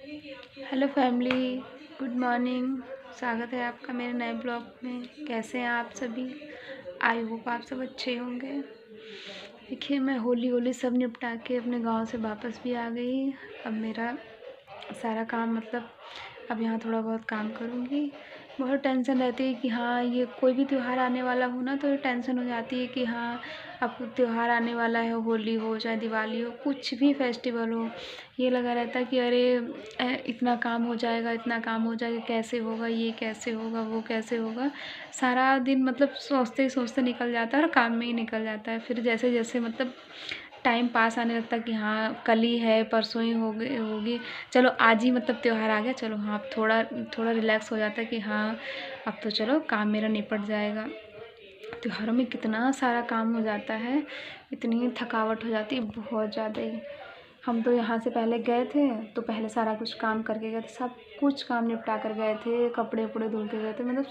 Hello family, good morning. स्वागत है आपका मेरे नए ब्लॉग में। कैसे हैं आप सभी? आई होप आप सब अच्छे होंगे। देखिए, मैं होली सब निपटा के अपने गांव से वापस भी आ गई। अब मेरा सारा काम अब यहाँ थोड़ा बहुत काम करूँगी। बहुत टेंशन रहती है कि हाँ, ये कोई भी त्यौहार आने वाला हो ना, तो ये टेंशन हो जाती है कि हाँ, अब त्यौहार आने वाला है। होली हो चाहे दिवाली हो, कुछ भी फेस्टिवल हो, ये लगा रहता है कि अरे इतना काम हो जाएगा, इतना काम हो जाएगा, कैसे होगा, ये कैसे होगा, वो कैसे होगा। सारा दिन सोचते ही सोचते निकल जाता है और काम में ही निकल जाता है। फिर जैसे जैसे टाइम पास आने लगता कि हाँ, कल ही है, परसों ही होगी, चलो आज ही त्यौहार आ गया, चलो हाँ, अब थोड़ा थोड़ा रिलैक्स हो जाता है कि हाँ, अब तो चलो काम मेरा निपट जाएगा। त्योहारों में कितना सारा काम हो जाता है, इतनी थकावट हो जाती है, बहुत ज़्यादा ही। हम तो यहाँ से पहले गए थे, तो पहले सारा कुछ काम करके गए थे, सब कुछ काम निपटा कर गए थे, कपड़े उपड़े धुल के गए थे,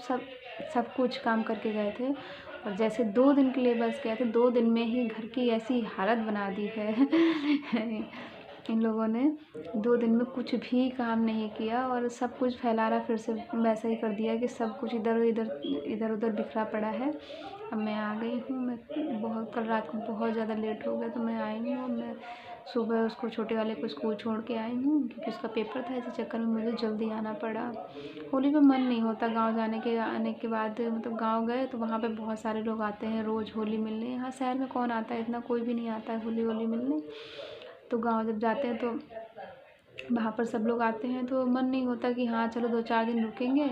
सब कुछ काम करके गए थे। और जैसे 2 दिन के लिए बस गए थे, 2 दिन में ही घर की ऐसी हालत बना दी है इन लोगों ने। 2 दिन में कुछ भी काम नहीं किया और सब कुछ फैलाना फिर से वैसा ही कर दिया कि सब कुछ इधर उधर बिखरा पड़ा है। अब मैं आ गई हूँ। मैं कल रात को बहुत ज़्यादा लेट हो गया, तो मैं आई हूँ। मैं सुबह उसको, छोटे वाले को, स्कूल छोड़ के आई हूँ क्योंकि उसका पेपर था। इसी चक्कर में मुझे जल्दी आना पड़ा। होली पे मन नहीं होता गांव आने के बाद। गांव गए तो वहाँ पे बहुत सारे लोग आते हैं रोज़ होली मिलने। यहाँ शहर में कौन आता है, इतना कोई भी नहीं आता है होली मिलने। तो गांव जब जाते हैं तो वहाँ पर सब लोग आते हैं, तो मन नहीं होता कि हाँ चलो 2-4 दिन रुकेंगे,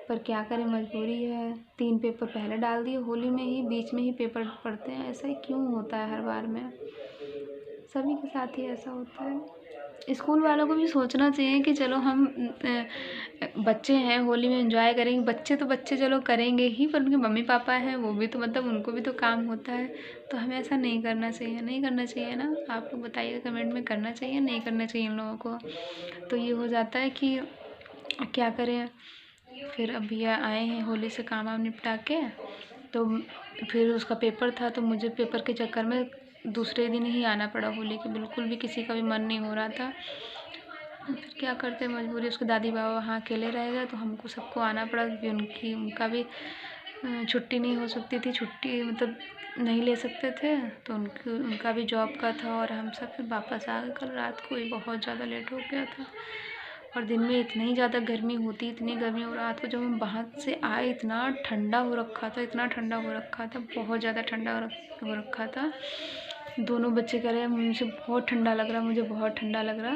पर क्या करें, मजबूरी है। 3 पेपर पहले डाल दिए, होली में ही बीच में ही पेपर पढ़ते हैं। ऐसा ही क्यों होता है हर बार में? सभी के साथ ही ऐसा होता है। स्कूल वालों को भी सोचना चाहिए कि चलो हम बच्चे हैं, होली में एंजॉय करेंगे। बच्चे तो बच्चे चलो करेंगे ही, पर उनके मम्मी पापा हैं, वो भी तो उनको भी तो काम होता है। तो हमें ऐसा नहीं करना चाहिए, नहीं करना चाहिए ना। आप लोग बताइएगा कमेंट में, करना चाहिए नहीं करना चाहिए इन लोगों को। तो ये हो जाता है कि क्या करें। फिर अब भैया आए हैं होली से काम वाम निपटा के, तो फिर उसका पेपर था, तो मुझे पेपर के चक्कर में दूसरे दिन ही आना पड़ा होली के। बिल्कुल भी किसी का भी मन नहीं हो रहा था। फिर क्या करते, मजबूरी। उसके दादी बाबा वहाँ अकेले रह गए, तो हमको सबको आना पड़ा क्योंकि उनका भी छुट्टी नहीं हो सकती थी, छुट्टी नहीं ले सकते थे। तो उनका भी जॉब का था और हम सब फिर वापस आ गए। कल रात को ही बहुत ज़्यादा लेट हो गया था और दिन में इतनी ज़्यादा गर्मी होती, इतनी गर्मी। और रात को जब हम बाहर से आए, इतना ठंडा हो रखा था, इतना ठंडा हो रखा था, बहुत ज़्यादा ठंडा हो रखा था। दोनों बच्चे कह रहे मुझे बहुत ठंडा लग रहा, मुझे बहुत ठंडा लग रहा।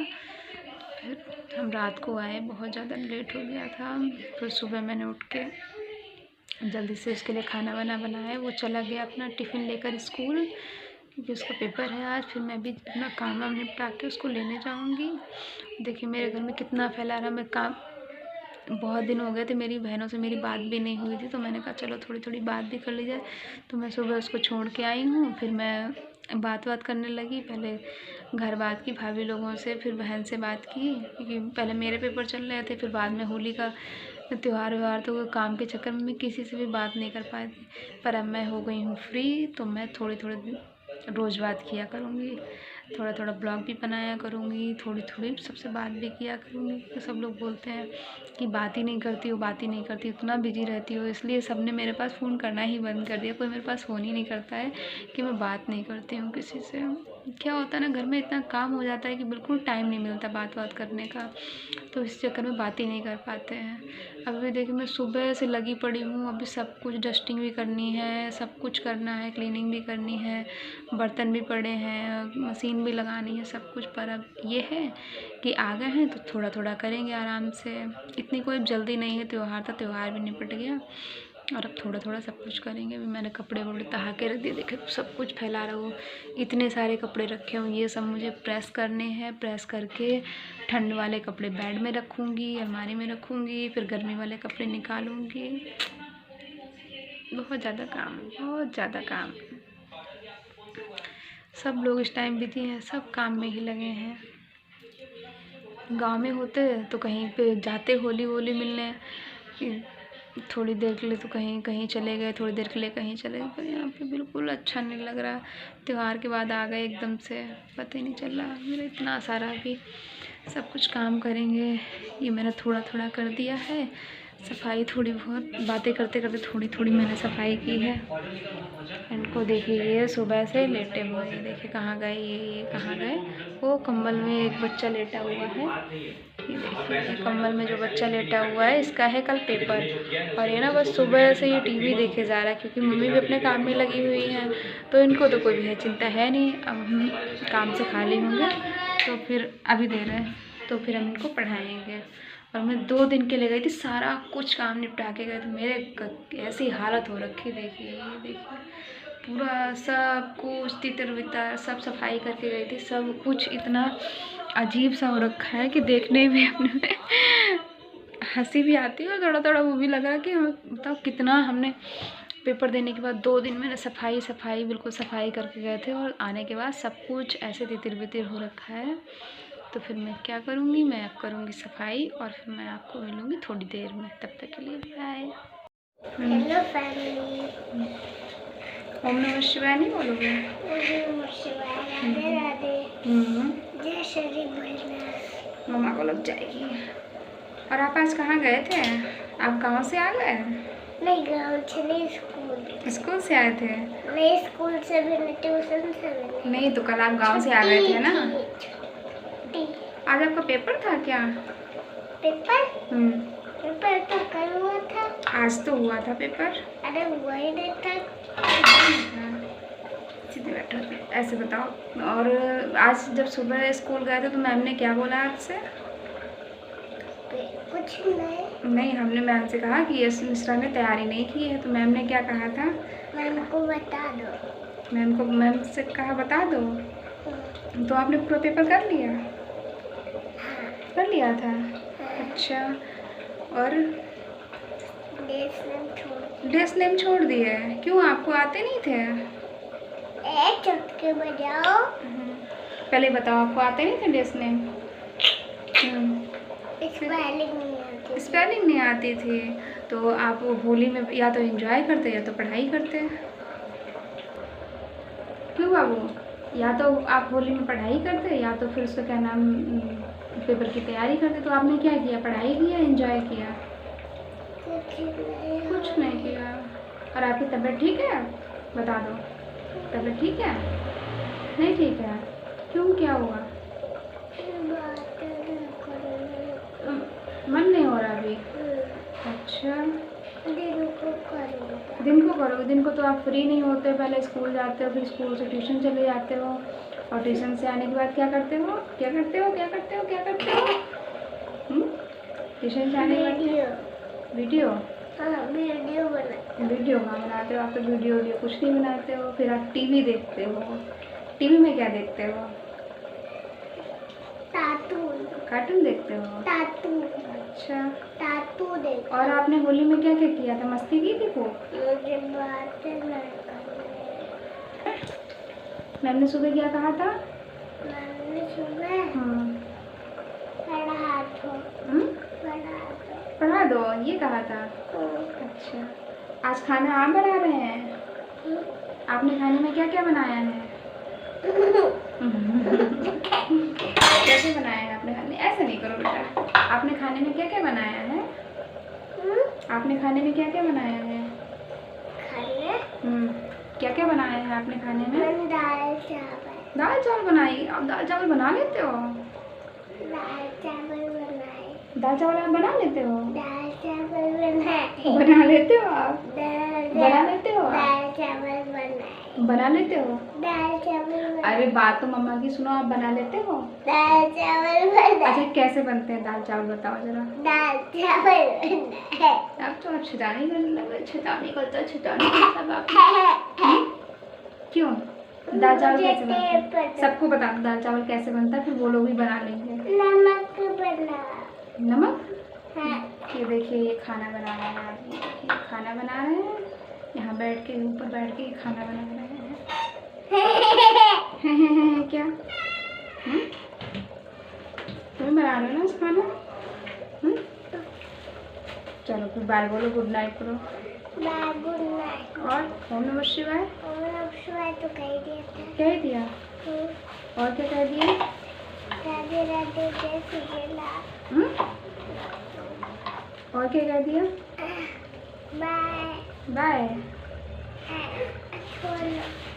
फिर हम रात को आए, बहुत ज़्यादा लेट हो गया था। फिर सुबह मैंने उठ के जल्दी से उसके लिए खाना वाना बनाया। वो चला गया अपना टिफ़िन लेकर स्कूल, क्योंकि उसका पेपर है आज। फिर मैं भी अपना काम वाम निपटा के उसको लेने जाऊंगी। देखिए मेरे घर में कितना फैला रहा। मैं काम, बहुत दिन हो गए थे मेरी बहनों से मेरी बात भी नहीं हुई थी, तो मैंने कहा चलो थोड़ी थोड़ी बात भी कर ली जाए। तो मैं सुबह उसको छोड़ के आई हूँ, फिर मैं बात करने लगी। पहले घर बात की भाभी लोगों से, फिर बहन से बात की, क्योंकि पहले मेरे पेपर चल रहे थे, फिर बाद में होली का त्यौहार व्यवहार, तो काम के चक्कर में मैं किसी से भी बात नहीं कर पाई थी। पर अब मैं हो गई हूँ फ्री, तो मैं थोड़ी थोड़ी रोज़ बात किया करूँगी, थोड़ा थोड़ा ब्लॉग भी बनाया करूँगी, थोड़ी थोड़ी सबसे बात भी किया करूँगी। तो सब लोग बोलते हैं कि बात ही नहीं करती हो, बात ही नहीं करती, इतना बिजी रहती हो। इसलिए सबने मेरे पास फ़ोन करना ही बंद कर दिया। कोई मेरे पास फ़ोन ही नहीं करता है कि मैं बात नहीं करती हूँ किसी से। क्या होता है ना, घर में इतना काम हो जाता है कि बिल्कुल टाइम नहीं मिलता बात करने का, तो इस चक्कर में बात ही नहीं कर पाते हैं। अभी देखिए मैं सुबह से लगी पड़ी हूँ, अभी सब कुछ डस्टिंग भी करनी है, सब कुछ करना है, क्लीनिंग भी करनी है, बर्तन भी पड़े हैं, मशीन भी लगानी है, सब कुछ। पर अब ये है कि आ गए हैं तो थोड़ा थोड़ा करेंगे आराम से, इतनी कोई जल्दी नहीं है। त्यौहार था, त्यौहार भी निपट गया और अब थोड़ा थोड़ा सब कुछ करेंगे। अभी मैंने कपड़े वपड़े तहा के रख दिए। देखे सब कुछ फैला रहा हो, इतने सारे कपड़े रखे हुए, ये सब मुझे प्रेस करने हैं। प्रेस करके ठंड वाले कपड़े बेड में रखूँगी, अलमारी में रखूँगी, फिर गर्मी वाले कपड़े निकालूँगी। बहुत ज़्यादा काम है, बहुत ज़्यादा काम है। सब लोग इस टाइम बिजी हैं, सब काम में ही लगे हैं। गांव में होते तो कहीं पे जाते होली मिलने, थोड़ी देर के लिए तो कहीं कहीं चले गए, थोड़ी देर के लिए कहीं चले गए। पर यहाँ पे बिल्कुल अच्छा नहीं लग रहा। त्यौहार के बाद आ गए एकदम से, पता ही नहीं चल रहा। मेरा इतना सारा अभी सब कुछ काम करेंगे। ये मैंने थोड़ा थोड़ा कर दिया है सफाई, थोड़ी बहुत बातें करते करते थोड़ी थोड़ी मैंने सफाई की है। इनको देखिए ये सुबह से लेटे हुए हैं, देखिए कहाँ गए ये कहाँ गए। वो कंबल में एक बच्चा लेटा हुआ है, ये देखिए ये कंबल में जो बच्चा लेटा हुआ है इसका है कल पेपर। और ये ना बस सुबह से ये टीवी देखे जा रहा है, क्योंकि मम्मी भी अपने काम में लगी हुई हैं तो इनको तो कोई भी चिंता है नहीं। अब हम काम से खाली होंगे तो फिर अभी दे रहे हैं तो फिर हम इनको पढ़ाएंगे। और मैं 2 दिन के लिए गई थी, सारा कुछ काम निपटा के गए थे। मेरे ऐसी हालत हो रखी, देखिए ये देखिए पूरा सब कुछ तितर बितर सब सफाई करके गई थी। सब कुछ इतना अजीब सा हो रखा है कि देखने में अपने में हंसी भी आती है और थोड़ा थोड़ा वो भी लगा कि बताओ कितना हमने पेपर देने के बाद 2 दिन मैंने सफाई बिल्कुल सफाई करके गए थे, और आने के बाद सब कुछ ऐसे तितर बितर हो रखा है। तो फिर मैं क्या करूँगी, मैं अब करूँगी सफाई और फिर मैं आपको मिलूँगी थोड़ी देर में। तब तक के लिए बाय। Hello family. ओम नमः शिवाय नहीं बोलोगे? ओम नमः शिवाय। राधे राधे। जय श्री भोलेनाथ। मम्मा को लग जाएगी। और आप आज कहाँ गए थे? आप गांव से आ गए? नहीं, गाँव से नहीं, स्कूल। स्कूल से आए थे? नहीं, स्कूल से भी नहीं, ट्यूशन से भी नहीं। तो कल आप गांव से आ गए थे ना? आज आपका पेपर था क्या? पेपर? पेपर तो कल हुआ था। आज तो हुआ था पेपर। अरे हुआ ही नहीं था। सीधे बैठो, ऐसे बताओ। और आज जब सुबह स्कूल गए थे तो मैम ने क्या बोला आपसे? कुछ नहीं। नहीं, हमने मैम से कहा कि यस मिश्रा ने तैयारी नहीं की है, तो मैम ने क्या कहा था? मैम को बता दो। मैम से कहा बता दो। तो आपने पूरा पेपर कर लिया? कर लिया था। अच्छा। और डेस नेम छोड़ दिए? क्यों, आपको आते नहीं थे? चुटकी बजाओ। पहले बताओ, आपको आते नहीं थे डेस नेम? स्पेलिंग नहीं आती थी। तो आप होली में या तो एंजॉय करते या तो पढ़ाई करते। क्यों बाबू? या तो आप होली में पढ़ाई करते या तो फिर उसका क्या नाम पेपर की तैयारी करते। तो आपने क्या किया, पढ़ाई किया एंजॉय किया? कुछ नहीं किया। और आपकी तबीयत ठीक है? बता दो, तबीयत ठीक है? नहीं ठीक है? क्यों, क्या हुआ? मन नहीं हो रहा अभी? अच्छा, दिन को करो। दिन को तो आप फ्री नहीं होते, पहले स्कूल जाते हो, फिर स्कूल से ट्यूशन चले जाते हो, और ट्यूशन से आने के बाद क्या करते हो? ट्यूशन से आने के बाद वीडियो कहाँ बनाते हो? आप तो वीडियो कुछ नहीं बनाते हो। फिर आप टीवी देखते हो। टीवी में क्या देखते हो? कार्टून देखते हो? अच्छा। और आपने होली में क्या क्या किया था? मस्ती की थी खूब? मैम ने सुबह क्या कहा था? पढ़ा दो, ये कहा था? अच्छा। आज खाना आप बना रहे हैं? आपने खाने में क्या क्या बनाया है? कैसे बनाया है आपने खाने? ऐसा नहीं करो बेटा। आपने खाने में क्या क्या बनाया है? आपने खाने में क्या क्या बनाया है? क्या क्या बनाया है आपने खाने में? दाल चावल बनाई? आप दाल चावल बना लेते हो? दाल चावल आप बना लेते हो? बना लेते हो आप? बना लेते हो? बना लेते हो? अरे बात तो मम्मा की सुनो, आप बना लेते हो? अच्छा, कैसे बनते हैं दाल चावल बताओ जरा। अब तो आप छिटानी करने लगे। छिटानी करता बाप। क्यों? दाल चावल कैसे बनता है? सबको बता दो दाल चावल कैसे बनता है, फिर वो लोग भी बना लेंगे। नमक? ये देखिए ये खाना बना रहा है आदमी, देखिए खाना बना रहे हैं। यहाँ बैठ के ऊपर बैठ के खाना बना रहे हैं। क्या? तुम्हें बना लो ना खाना। चलो फिर बाय बोलो, गुड नाइट करो। Good night. और ओम नमः शिवाय? तो कह दिया था। कह दिया? और क्या कह दिया? राधे राधे जय श्री राम। और क्या कह दिया? Bye bye. छोड़ो।